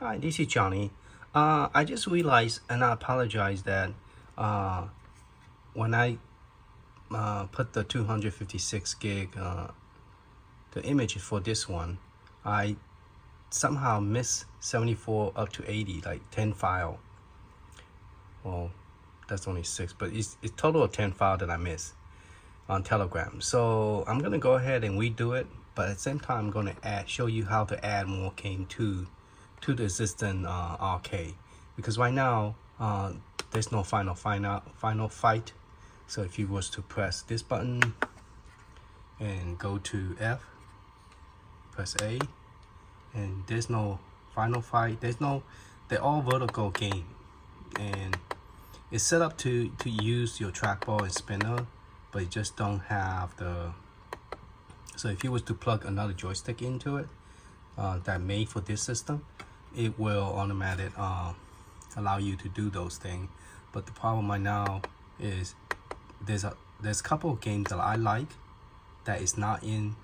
Hi, this is Johnny. I just realized, and I apologize that when I put the 256 gig, the image for this one, I somehow missed 74 up to 80, like 10 file. Well, that's only 6, but it's total of 10 file that I missed on Telegram. So I'm gonna go ahead and redo it, but at the same time, I'm gonna show you how to add more game to the existing arcade, because right now there's no final fight. So if you was to press this button and go to F, press A, and there's no final fight. They're all vertical game, and it's set up to use your trackball and spinner, but you just don't have the. So if you was to plug another joystick into it that made for this system, it will automatically allow you to do those things. But the problem right now is there's a couple of games that I like that is not in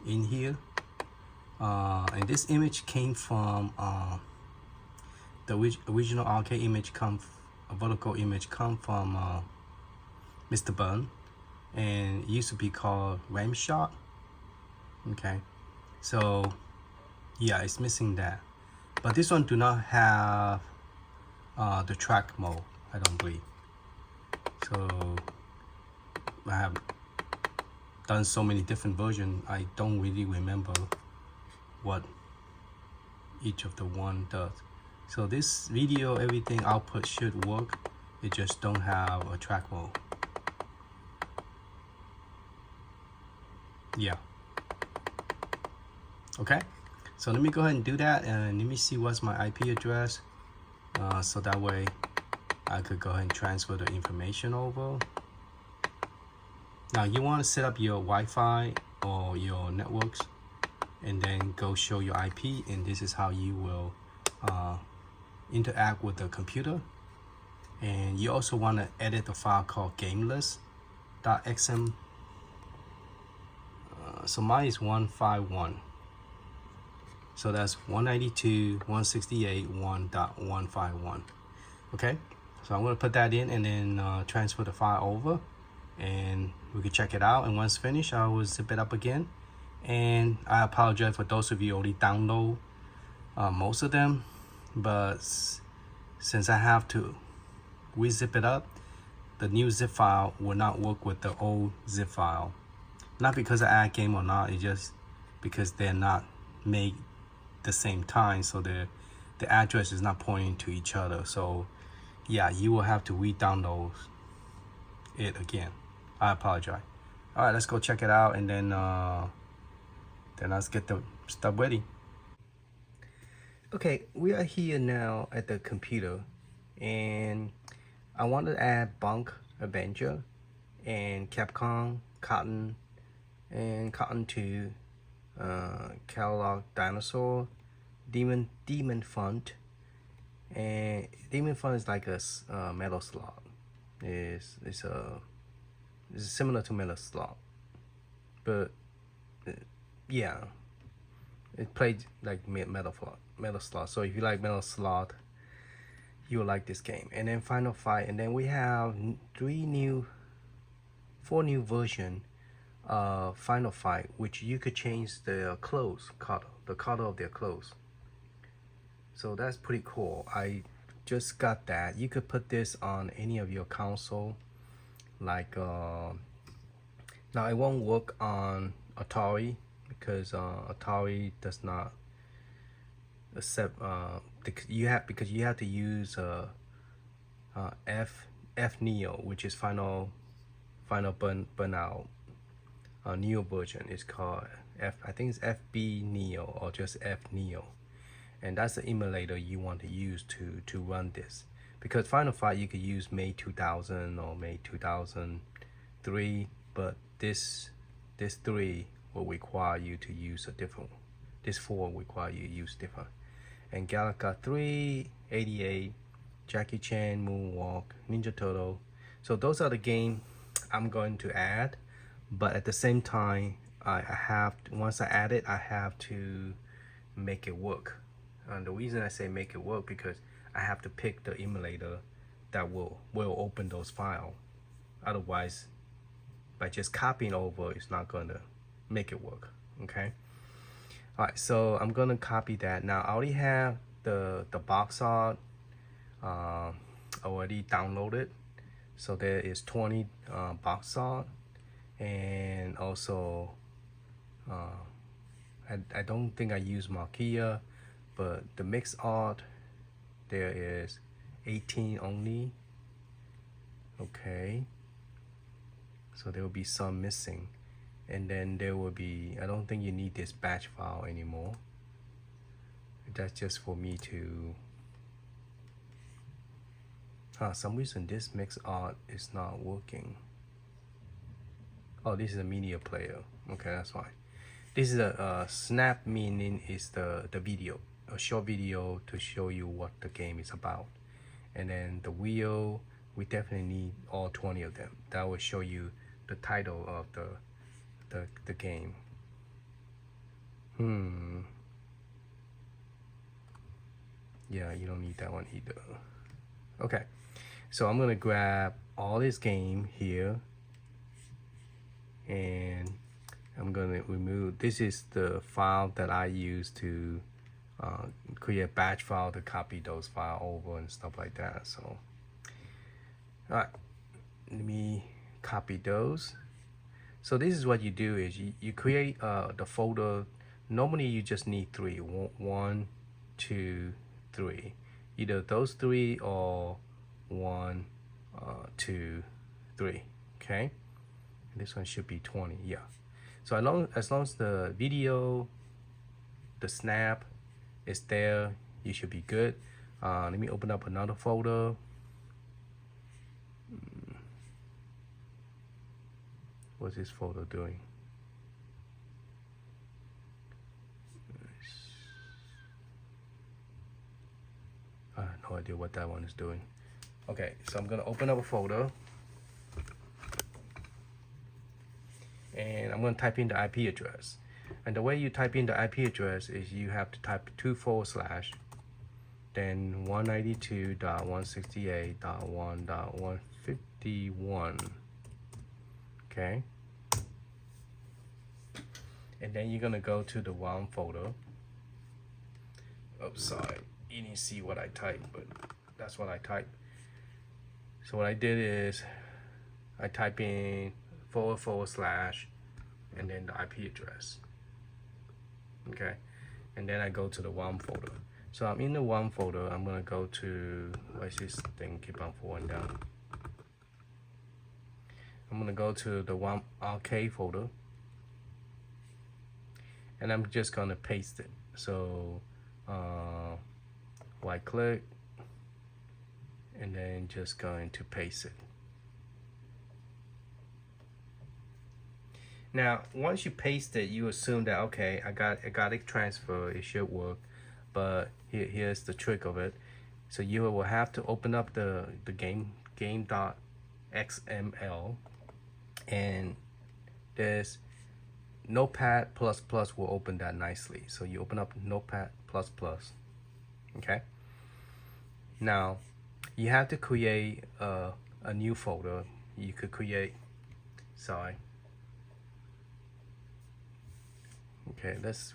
here, and this image came from the original arcade image a vertical image come from Mr. Bun, and it used to be called Ram Shot. Okay, so yeah, it's missing that. But this one do not have the track mode, I don't believe. So I have done so many different versions, I don't really remember what each of the one does. So this video, everything output should work. It just don't have a track mode. Yeah. Okay. So let me go ahead and do that, and let me see what's my IP address, so that way I could go ahead and transfer the information over. Now you want to set up your Wi-Fi or your networks, and then go show your IP, and this is how you will interact with the computer. And you also want to edit the file called gameless.xm. So mine is 151. So that's 192.168.1.151. Okay, so I'm going to put that in and then transfer the file over, and we can check it out. And once finished, I will zip it up again. And I apologize for those of you already download most of them, but since I have to re-zip it up, the new zip file will not work with the old zip file. Not because I add game or not, it's just because they're not made the same time, so the address is not pointing to each other. So yeah, you will have to re-download it again. I apologize. All right, let's go check it out, and then let's get the stuff ready. Okay, we are here now at the computer, and I want to add Bunk Avenger and Capcom Cotton and Cotton 2, Catalog Dinosaur, Demon Font, and Demon Font is like a metal slot. It's similar to metal slot, but yeah, it plays like metal slot. So if you like metal slot, you will like this game. And then Final Fight, and then we have 4 new version Final Fight, which you could change their clothes color, the color of their clothes. So that's pretty cool. I just got that. You could put this on any of your console, like now it won't work on Atari because Atari does not accept because you have to use F Neo, which is Final Burnout. Neo version is called I think it's FB Neo or just F Neo, and that's the emulator you want to use to run this. Because Final Fight you could use May 2000 or May 2003, but this 3 will require you to use a different one. This 4 will require you to use different. And Galaga 3, 88, Jackie Chan, Moonwalk, Ninja Turtle. So those are the games I'm going to add. But at the same time, once I add it, I have to make it work. And the reason I say make it work because I have to pick the emulator that will open those files. Otherwise, by just copying over, it's not gonna make it work. Okay. All right, so I'm gonna copy that. Now I already have the box art already downloaded. So there is 20 box art, and also I don't think I use Marquia, but the mix art there is 18 only. Okay, so there will be some missing, and then there will be, I don't think you need this batch file anymore. That's just for me to some reason this mix art is not working. Oh, this is a media player. Okay, that's fine. This is a snap, meaning is the video, a short video to show you what the game is about. And then the wheel, we definitely need all 20 of them. That will show you the title of the game. Yeah, you don't need that one either. Okay, so I'm gonna grab all this game here, and I'm gonna remove, this is the file that I use to create a batch file to copy those files over and stuff like that. So, all right, let me copy those. So this is what you do is you create the folder. Normally you just need 3, 1, 2, 3, either those 3 or 1, 2, 3. Okay, and this one should be 20. Yeah. So as long as the video, the snap is there, you should be good. Let me open up another folder. What's this folder doing? I have no idea what that one is doing. Okay, so I'm gonna open up a folder, and I'm gonna type in the IP address. And the way you type in the IP address is you have to type 2//, then 192.168.1.151. Okay. And then you're gonna go to the WOM folder. Oh, sorry, you didn't see what I typed, but that's what I typed. So what I did is I type in / and then the IP address. Okay, and then I go to the WOM folder. So I'm in the WOM folder. I'm gonna go to, why is this thing keep on falling down? I'm gonna go to the WOM arcade folder, and I'm just gonna paste it. So right click, and then just going to paste it. Now, once you paste it, you assume that, okay, I got it transferred, it should work. But here's the trick of it. So you will have to open up the game.xml, and there's Notepad++ will open that nicely. So you open up Notepad++. Okay. Now, you have to create a new folder. You could create, sorry. Okay, let's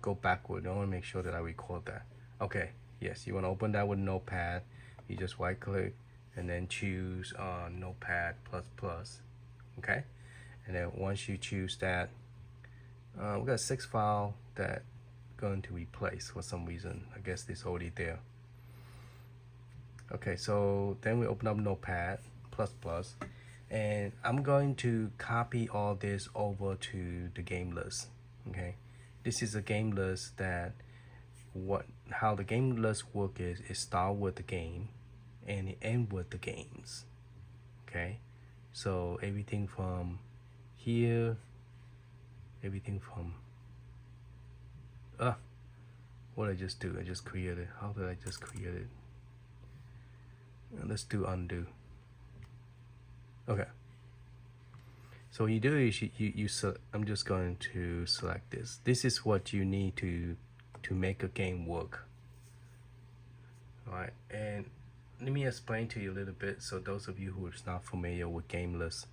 go backward. I want to make sure that I record that. Okay, yes, you want to open that with Notepad. You just right click and then choose Notepad++. Okay, and then once you choose that, we got 6 files that going to replace for some reason. I guess it's already there. Okay, so then we open up Notepad++, and I'm going to copy all this over to the game list. Okay, this is a game list that how the game list work is it start with the game and it end with the games. Okay, so everything from here, everything from what did I just do? I just created. How did I just create it? Let's do undo. Okay. So what you do is I'm just going to select this. This is what you need to to make a game work. All right, and let me explain to you a little bit. So those of you who are not familiar with game list,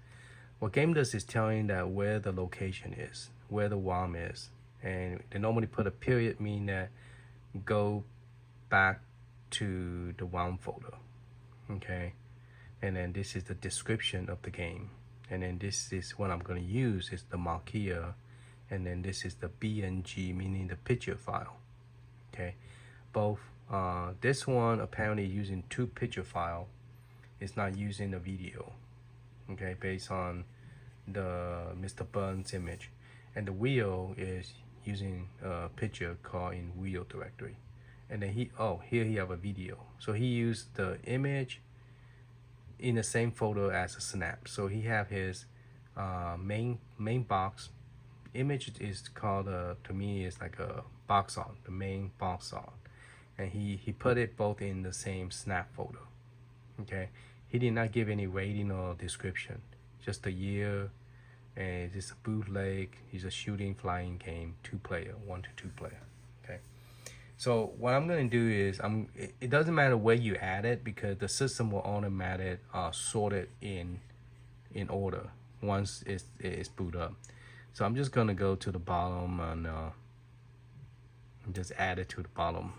what game list is telling that where the location is, where the WOM is, and they normally put a period, meaning that go back to the WOM folder, okay? And then this is the description of the game, and then this is what I'm going to use is the marquee, and then this is the BNG, meaning the picture file, okay? Both this one apparently using 2 picture file. It's not using the video, okay, based on the Mr. Burns image, and the wheel is using a picture called in wheel directory. And then here he have a video, so he used the image in the same folder as a snap. So he have his main box image is called to me is like a box art, the main box art, and he put it both in the same snap folder, okay? He did not give any rating or description, just the year, and it's a bootleg. It's a shooting flying game, 2-player, 1 to 2 player, okay? So what I'm going to do is it doesn't matter where you add it, because the system will automatically sort it in order once it's boot up. So I'm just going to go to the bottom and just add it to the bottom.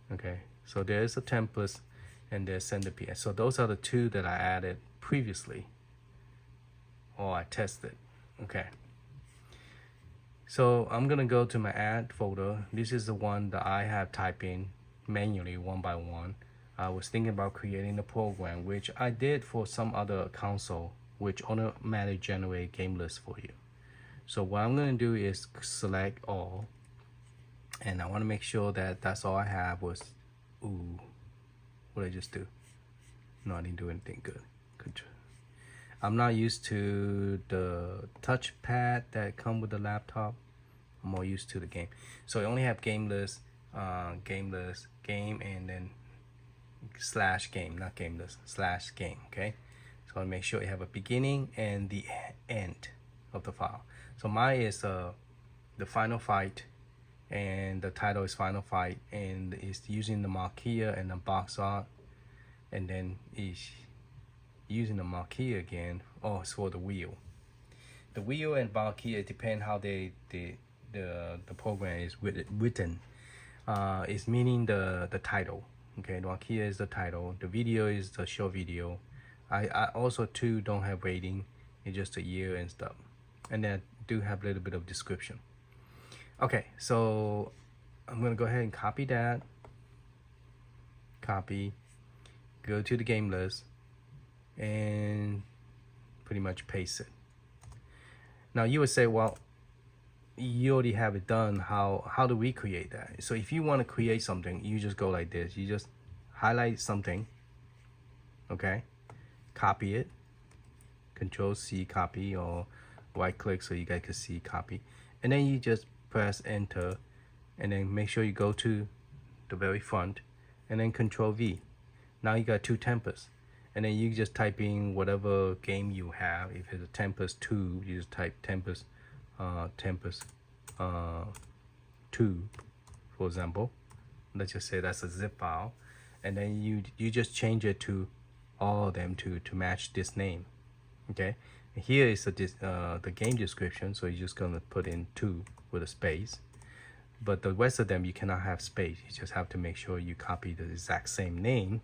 Okay, so there's a template and there's centipede. So those are the 2 that I added previously, or I tested, okay? So I'm gonna go to my add folder. This is the one that I have typed in manually one by one. I was thinking about creating a program, which I did for some other console, which automatically generate game list for you. So what I'm gonna do is select all, and I wanna make sure that that's all I have was, ooh, what did I just do? No, I didn't do anything good. I'm not used to the touchpad that come with the laptop. I'm more used to the game. So I only have game list, game, and then /game, not game list, /game, okay? So I make sure you have a beginning and the end of the file. So mine is the final fight, and the title is final fight, and it's using the marquee and the box art, and then is using the marquee again. Oh, it's for the wheel. The wheel and marquee depend how the program is written. It's meaning the title. Okay, the marquee is the title. The video is the short video. I also too don't have rating. It's just a year and stuff. And then I do have a little bit of description. Okay, so I'm gonna go ahead and copy that. Copy. Go to the game list and pretty much paste it. Now you would say, well, you already have it done. How do we create that? So if you want to create something, you just go like this. You just highlight something, okay, copy it, Control-C copy, or right click so you guys can see copy, and then you just press enter, and then make sure you go to the very front, and then Control-V. Now you got 2 templates. And then you just type in whatever game you have. If it's a Tempest 2, you just type Tempest 2, for example. Let's just say that's a zip file. And then you just change it to all of them to match this name. Okay. And here is the game description. So you're just gonna put in 2 with a space. But the rest of them you cannot have space. You just have to make sure you copy the exact same name.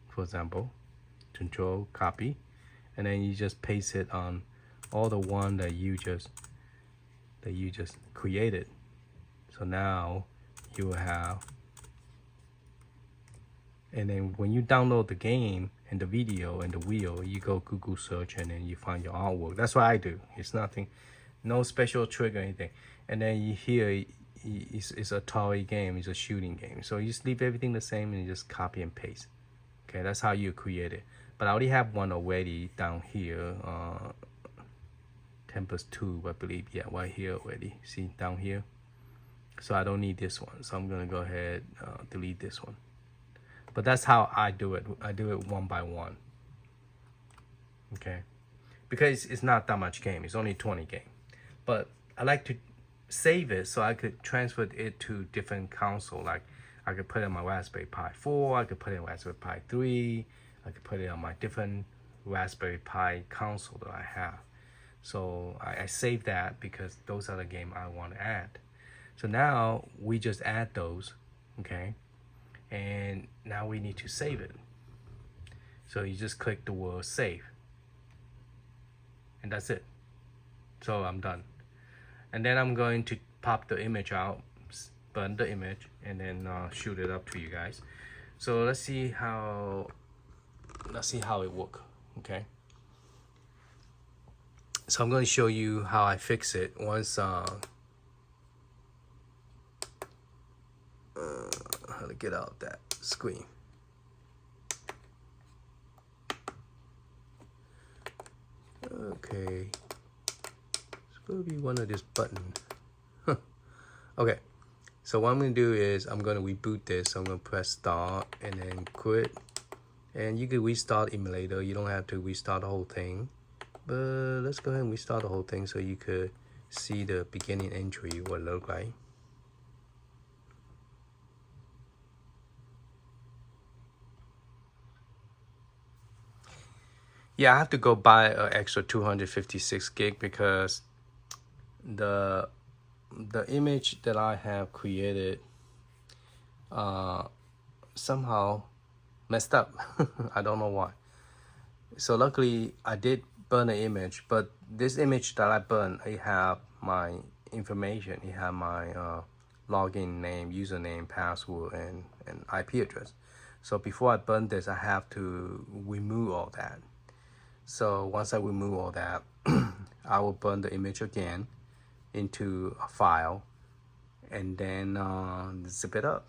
For example, Control copy, and then you just paste it on all the one that you just created. So now you will have, and then when you download the game and the video and the wheel, you go Google search and then you find your artwork. That's what I do. It's nothing, no special trick or anything. And then you hear it's a Atari game, it's a shooting game. So you just leave everything the same and you just copy and paste. Okay, that's how you create it. But I already have one already down here, Tempest 2, I believe, yeah, right here already. See, down here. So I don't need this one. So I'm gonna go ahead, delete this one. But that's how I do it. I do it one by one. Okay, because it's not that much game. It's only 20 game. But I like to save it so I could transfer it to different console. Like I could put it on my Raspberry Pi 4, I could put it on Raspberry Pi 3, I could put it on my different Raspberry Pi console that I have. So I save that because those are the games I want to add. So now we just add those, okay? And now we need to save it. So you just click the word save. And that's it. So I'm done. And then I'm going to pop the image out, burn the image, and then shoot it up to you guys. So let's see how it works, okay? So I'm going to show you how I fix it once how to get out that screen. Okay, it's going to be one of this button. Huh. Okay, so what I'm going to do is I'm going to reboot this. So I'm going to press start and then quit. And you can restart emulator. You don't have to restart the whole thing. But let's go ahead and restart the whole thing so you could see the beginning entry what it look like. Yeah, I have to go buy an extra 256 gig because the image that I have created somehow messed up. I don't know why. So luckily I did burn an image, but this image that I burned, it have my information. It have my login name, username, password, and IP address. So before I burn this, I have to remove all that. So once I remove all that, I will burn the image again into a file and then zip it up.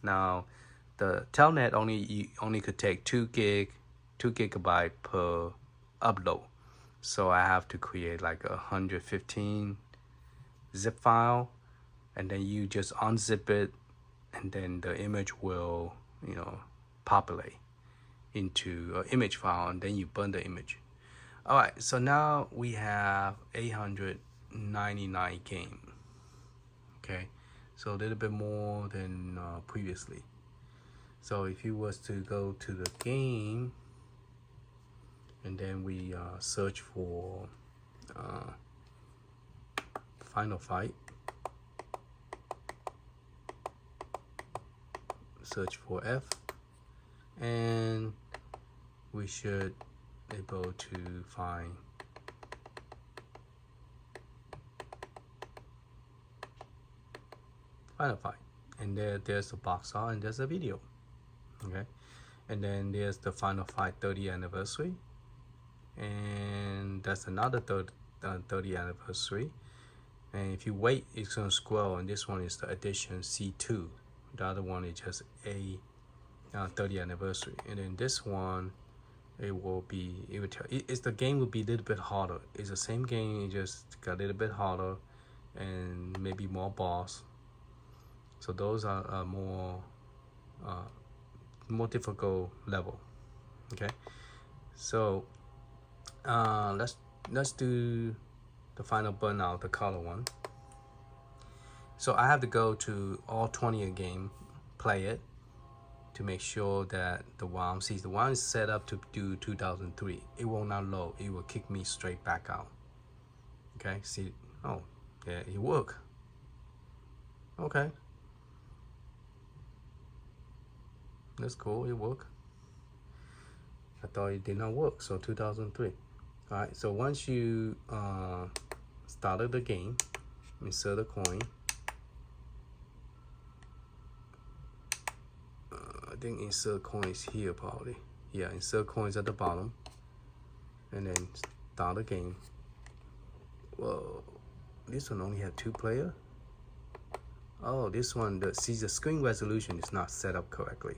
Now the telnet only could take 2 gigabyte per upload. So I have to create like 115 zip file, and then you just unzip it, and then the image will, you know, populate into an image file, and then you burn the image. All right, so now we have 899 game. Okay, so a little bit more than previously. So if you was to go to the game, and then we search for Final Fight, search for F, and we should able to find Final Fight, and there's the box art and there's a video, okay? And then there's the Final Fight 30th anniversary, and that's another 30th anniversary. And if you wait, it's gonna scroll, and this one is the edition C2. The other one is just a 30th anniversary, and then this one, it will tell it's the game will be a little bit harder. It's the same game, it just got a little bit harder and maybe more boss. So those are more difficult level. Okay, so let's do the final burnout, the color one. So I have to go to all 20 game, play it, to make sure that the WOM, see, the WOM is set up to do 2003. It will not load. It will kick me straight back out. Okay, see, oh, yeah, it work. Okay. That's cool, it work. I thought it did not work, so 2003. All right, so once you started the game, insert a coin. I think insert coins here probably. Yeah, insert coins at the bottom, and then start the game. Whoa, this one only had 2 players. Oh, this one, the screen resolution is not set up correctly,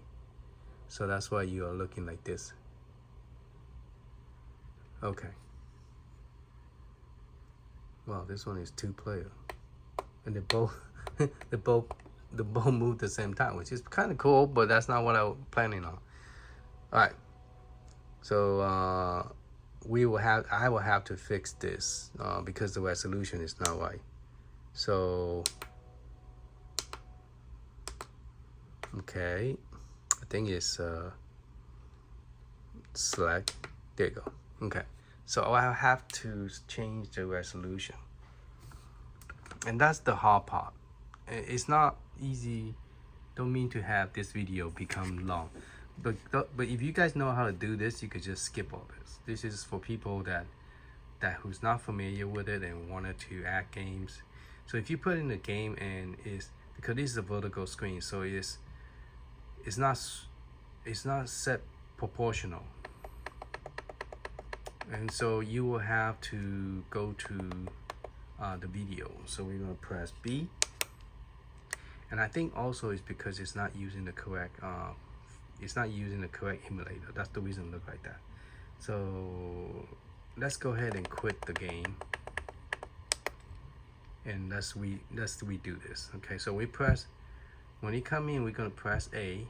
so that's why you are looking like this. Okay. Wow, this one is 2 players, and they both they both move at the same time, which is kind of cool, but that's not what I was planning on. All right, so I will have to fix this because the resolution is not right. So okay, I think it's select. There you go. Okay, so I have to change the resolution, and that's the hard part. It's not easy. Don't mean to have this video become long, but if you guys know how to do this, you could just skip all this. This is for people that who's not familiar with it and wanted to add games. So if you put in the game, and is because this is a vertical screen, so it's not set proportional, and so you will have to go to the video. So we're gonna press B, and I think also it's because it's not using the correct emulator. That's the reason it look like that. So let's go ahead and quit the game, and let's redo this. Okay, so we press, when you come in, we're gonna press A,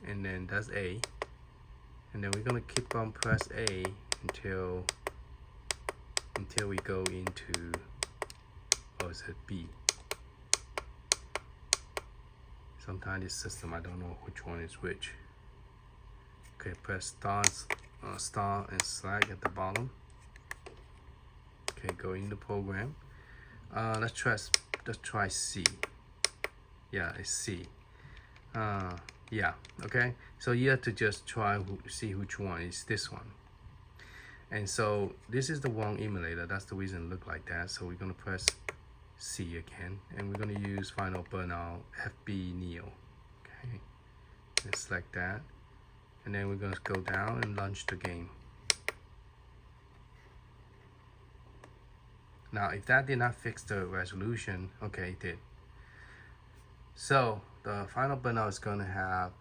and then that's A, and then we're gonna keep on press A until we go into, or is it B? Sometimes this system, I don't know which one is which. Okay, press star and select at the bottom. Okay, go in the program. Let's try C. Yeah, it's C. Yeah, okay. So you have to just see which one is this one. And so this is the wrong emulator. That's the reason it look like that. So we're gonna press C again, and we're gonna use Final Burnout FB Neo. Okay, and select that, and then we're gonna go down and launch the game. Now, if that did not fix the resolution, okay, it did. So the Final Burnout is gonna have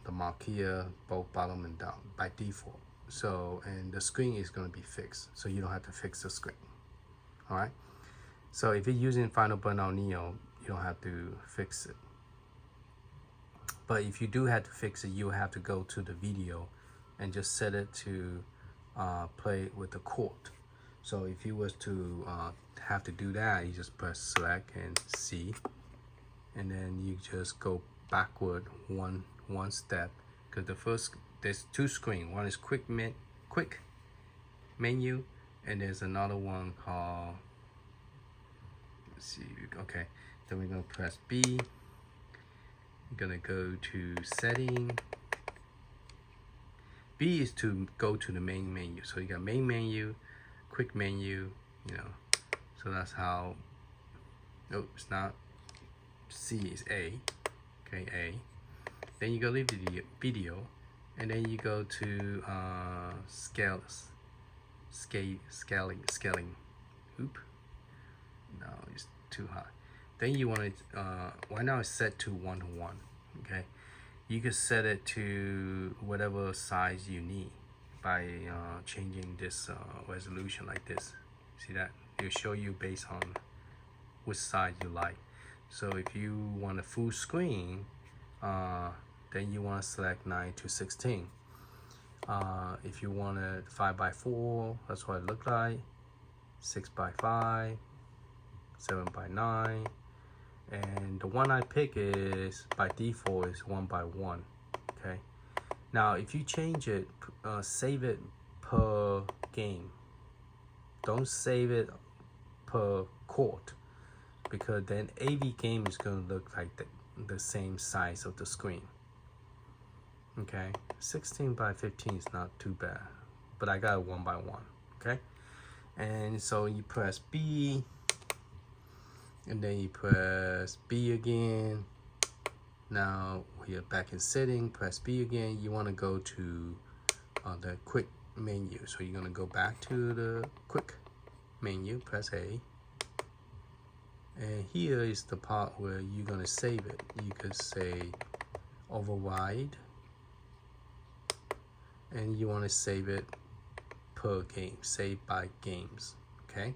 the marquee both bottom and down by default. So, and the screen is gonna be fixed, so you don't have to fix the screen. All right. So if you're using Final Burnout Neo, you don't have to fix it. But if you do have to fix it, you have to go to the video and just set it to play with the chord. So if you was to have to do that, you just press select and C, and then you just go backward one step, because there's two screens. One is quick menu, and there's another one called, let's see, okay, then we're gonna press B. You're gonna go to setting. B is to go to the main menu. So you got main menu, quick menu, you know. So that's how, oh, it's not, C is A, okay, A. Then you go to video, and then you go to scaling. Oop, no, it's too high. Then you want it, right now it's set to 1:1, okay? You can set it to whatever size you need by changing this resolution like this. See that? It'll show you based on which size you like. So if you want a full screen, then you want to select 9:16. If you want a 5:4, that's what it looks like. 6:5, 7:9, and the one I pick is by default is 1:1. Okay. Now, if you change it, save it per game. Don't save it per chord, because then AV game is going to look like the same size of the screen. Okay, 16:15 is not too bad, but I got a 1:1. Okay, and so you press B, and then you press B again. Now we are back in setting. Press B again. You want to go to the quick menu, so you're gonna go back to the quick menu. Press A, and here is the part where you're gonna save it. You could say override, and you want to save it per game, save by games. Okay,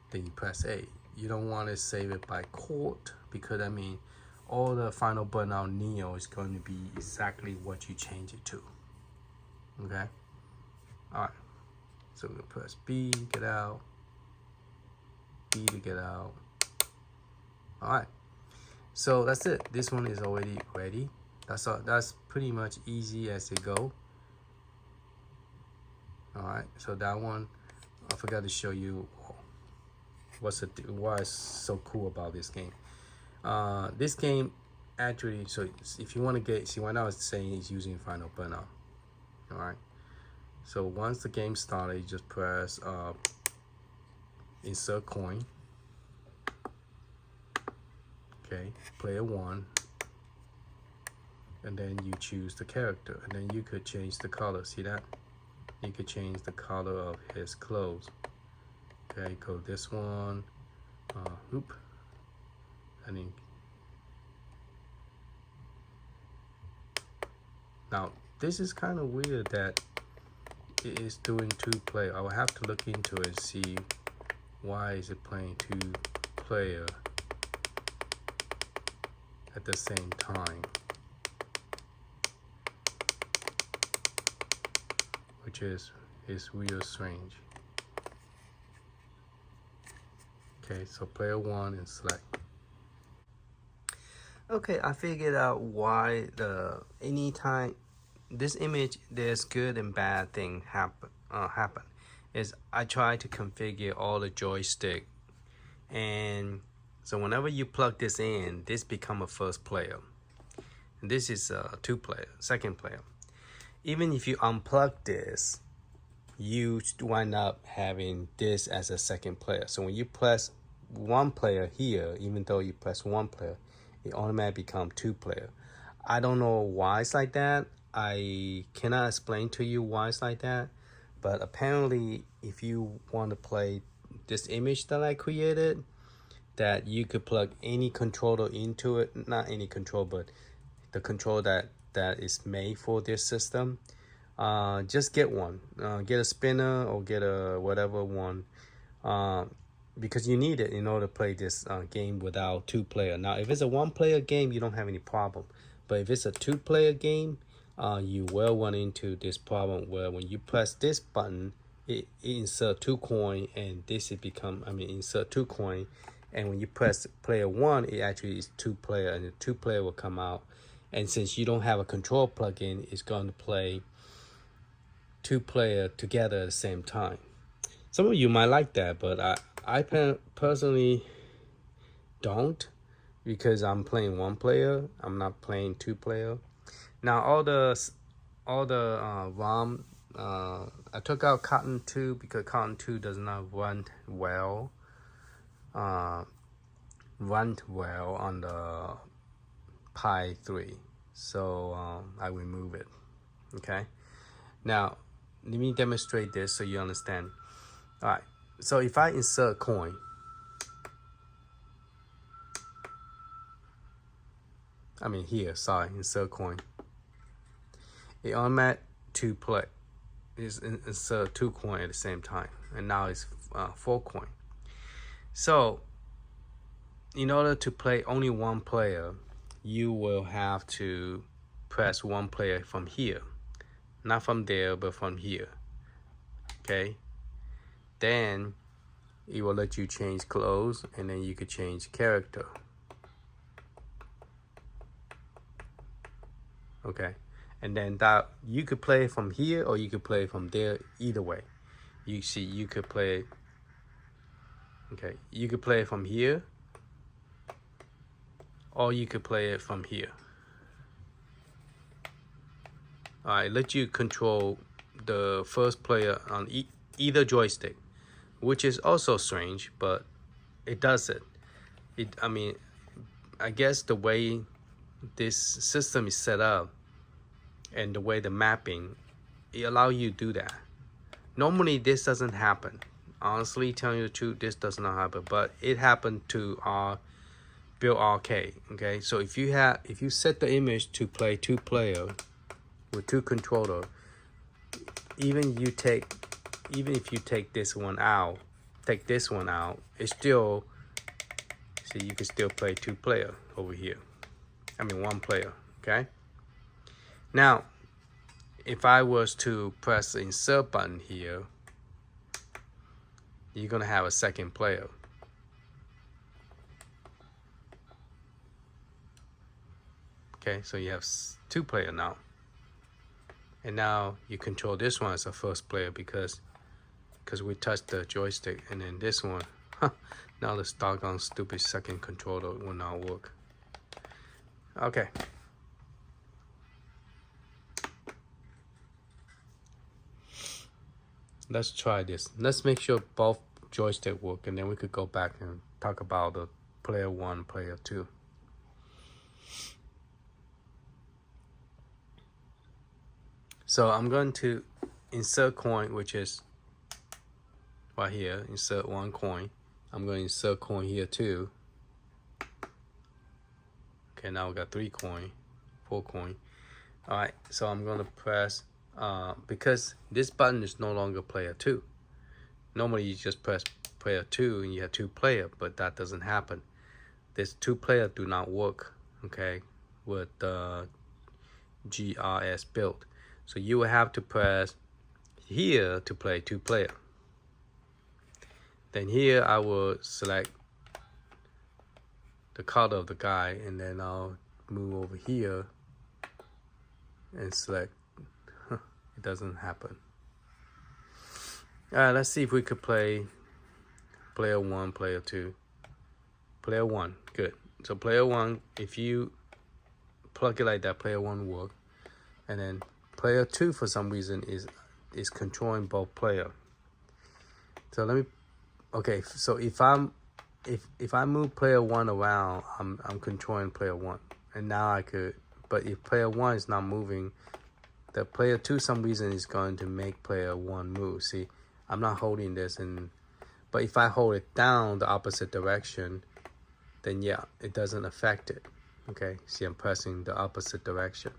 then you press A. You don't want to save it by chord, because I mean all the Final Burnout Neo is going to be exactly what you change it to. Okay, all right, so we'll press B, get out, B to get out. All right, so that's it. This one is already ready. That's all. That's pretty much easy as it go. All right, so that one, I forgot to show you why it's so cool about this game. This game actually, so if you want to get, see right now it's saying it's using final burnout. All right, so once the game started, you just press insert coin. Okay, player 1, and then you choose the character, and then you could change the color. See that? You could change the color of his clothes. Okay, go this one, and then now this is kind of weird that it is doing 2-player. I will have to look into it and see why is it playing 2-player at the same time, which is real strange. Okay, so player 1 and select. Okay, I figured out why anytime this image there's good and bad thing happen is I try to configure all the joystick, and so whenever you plug this in, this become a first player, and this is a 2-player, second player. Even if you unplug this, you wind up having this as a second player. So when you press 1 player here, even though you press 1 player, it automatically become 2-player. I don't know why it's like that. I cannot explain to you why it's like that, but apparently if you want to play this image that I created, that you could plug any controller into it, not any control, but the controller that is made for this system. Just get one, get a spinner or get a whatever one, because you need it in order to play this game without 2-player. Now if it's a 1-player game, you don't have any problem, but if it's a 2-player game, you will run into this problem where when you press this button, it insert 2 coin, and this it become, insert 2 coin, and when you press player 1, it actually is 2-player, and the 2-player will come out. And since you don't have a control plug-in, it's going to play 2-player together at the same time. Some of you might like that, but I personally don't, because I'm playing 1-player. I'm not playing 2-player. Now all the ROM, I took out Cotton 2 because Cotton 2 does not run well. On the Pi 3, so I remove it. Okay, now let me demonstrate this so you understand. All right, so if I insert coin, insert coin, it automatic 2-play is insert 2 coin at the same time, and now it's 4 coin. So in order to play only 1 player, you will have to press 1 player from here, not from there, but from here. Okay, then it will let you change clothes, and then you could change character. Okay, and then that you could play from here or you could play from there. Either way, you see, you could play. Okay, you could play it from here, or you could play it from here. All right, let you control the first player on either joystick, which is also strange, but it does it. I guess the way this system is set up and the way the mapping, it allows you to do that. Normally this doesn't happen. Honestly, telling you the truth, this does not happen, but it happened to our Build-A-Cade. Okay, so if you set the image to play 2-player with 2 controller, even if you take this one out, it's still, see, you can still play 2-player over here. 1 player. Okay. Now, if I was to press the insert button here, you're gonna have a second player. Okay, so you have 2 player now. And now you control this one as a first player because we touched the joystick. And then this one, now this doggone stupid second controller will not work. Okay. Let's try this. Let's make sure both joysticks work, and then we could go back and talk about the player 1, player 2. So I'm going to insert coin, which is right here. Insert 1 coin. I'm going to insert coin here too. Okay, now we got 3 coin, 4 coin. All right, so I'm going to press, because this button is no longer player 2. Normally you just press player 2 and you have 2 player, but that doesn't happen. This 2 player do not work, okay, with the GRS build. So you will have to press here to play 2 player. Then here I will select the color of the guy, and then I'll move over here and select. It doesn't happen. All right, let's see if we could play player 1, player 2. Player 1, good. So player 1, if you plug it like that, player 1 work. And then player 2 for some reason is controlling both player. So let me, okay, so if I move player 1 around, I'm controlling player 1. And now I could, but if player 1 is not moving, the player 2 some reason is going to make player 1 move. See, I'm not holding this, but if I hold it down the opposite direction, then yeah, it doesn't affect it. Okay, see, I'm pressing the opposite direction.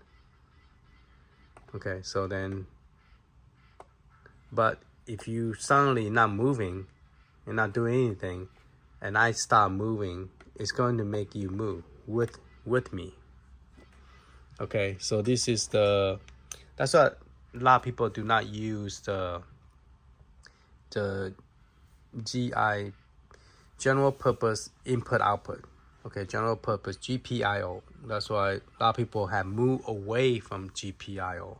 Okay, so then, but if you suddenly not moving and not doing anything, and I start moving, it's going to make you move with me. Okay, so this is that's what a lot of people do not use the GI, general purpose input output. Okay, general purpose GPIO. That's why a lot of people have moved away from GPIO.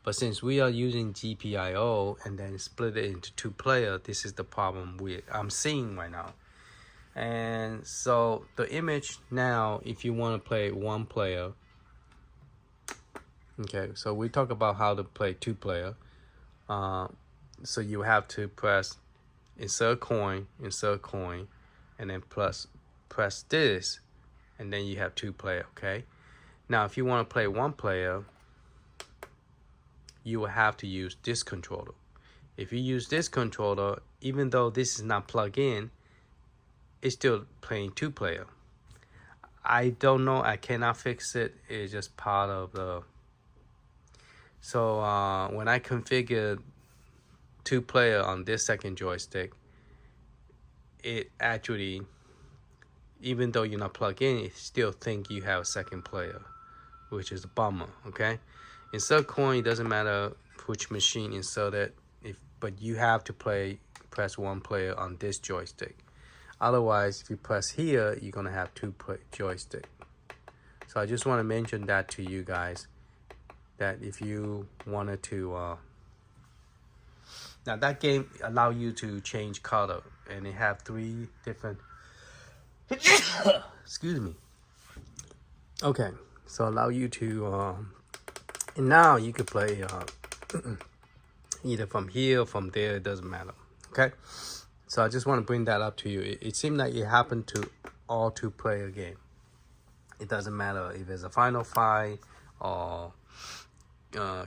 But since we are using GPIO and then split it into 2 player, this is the problem I'm seeing right now. And so the image now, if you want to play 1 player, okay, so we talk about how to play 2 player. So you have to press insert coin, and then press this, and then you have 2 player, okay? Now, if you want to play 1 player, you will have to use this controller. If you use this controller, even though this is not plugged in, it's still playing 2 player. I don't know, I cannot fix it. It's just part of the, so when I configure 2 player on this second joystick, it actually, even though you're not plugged in, it still think you have a second player, which is a bummer, okay? Insert coin, it doesn't matter which machine insert it, but you have to press 1 player on this joystick. Otherwise, if you press here, you're gonna have 2 joystick. So I just want to mention that to you guys, that if you wanted to, now that game allow you to change color, and it have 3 different, excuse me. Okay, so allow you to, and now you could play either from here or from there, it doesn't matter, okay? So I just want to bring that up to you. It seemed like it happened to all 2 player game. It doesn't matter if it's a Final Fight or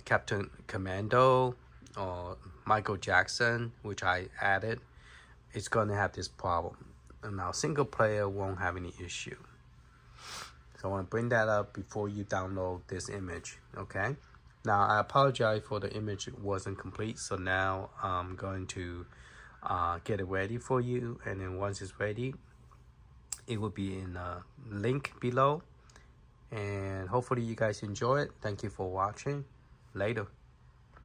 Captain Commando or Michael Jackson, which I added, it's going to have this problem. And now single player won't have any issue. So I want to bring that up before you download this image, okay? Now I apologize for the image wasn't complete, so now I'm going to get it ready for you, and then once it's ready, it will be in a link below, and hopefully you guys enjoy it. Thank you for watching. Later.